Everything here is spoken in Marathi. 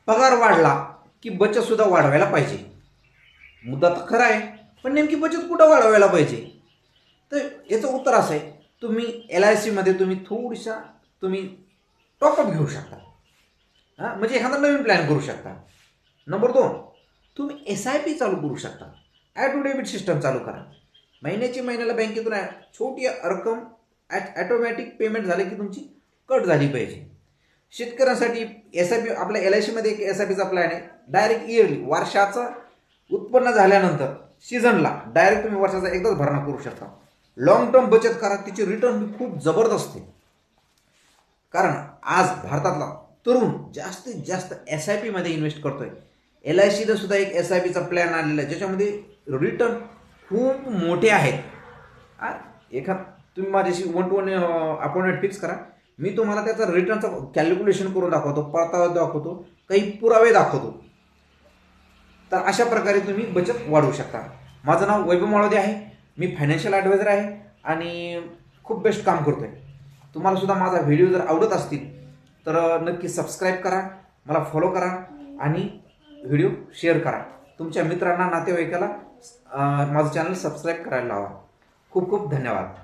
पगार वाढला की बचत सुद्धा वाढवायला पाहिजे. मुद्दा तर खरा आहे, पण नेमकी बचत कुठं वाढवायला पाहिजे? तर याचं उत्तर असं आहे, तुम्ही LIC मध्ये तुम्ही थोडीशा तुम्ही टॉपअप घेऊ शकता. म्हणजे एखादा नवीन प्लॅन करू शकता. नंबर 2, तुम्ही SIP चालू करू शकता. ॲटो डेबिट सिस्टम चालू करा. महिन्याला बँकेतून छोटी रक्कम ॲटोमॅटिक पेमेंट झाली की तुमची कट झाली पाहिजे. शेतकऱ्यांसाठी SIP आपल्या LIC मध्ये एक SIPचा प्लॅन आहे. डायरेक्ट इयरली वर्षाचं उत्पन्न झाल्यानंतर सीझनला डायरेक्ट तुम्ही वर्षाचा एकदाच भरणा करू शकता. लॉंग टर्म बचत करा, तिची रिटर्न खूप जबरदस्त आहे. कारण आज भारतातला तरुण जास्तीत जास्त SIP मध्ये इन्व्हेस्ट करतोय. LICला सुद्धा एक SIPचा प्लॅन आलेला आहे ज्याच्यामध्ये रिटर्न खूप मोठे आहेत. तुम्ही माझ्याशी 1-to-1 अपॉइंटमेंट फिक्स करा. मी तुम्हाला त्याचा रिटर्नचा कॅल्क्युलेशन करून दाखवतो, परतावा दाखवतो, काही पुरावे दाखवतो. तर अशा प्रकारे तुम्ही बचत वाढवू शकता. माझं नाव वैभव माळोदे आहे. मी फायनान्शियल ॲडवायझर आहे आणि खूप बेस्ट काम करतोय. तुम्हाला सुद्धा माझा व्हिडिओ जर आवडत असतील तर नक्की सबस्क्राईब करा, मला फॉलो करा आणि व्हिडिओ शेअर करा. तुमच्या मित्रांना, नातेवाईकाला माझं चॅनल सबस्क्राईब करायला लावा. खूप खूप धन्यवाद.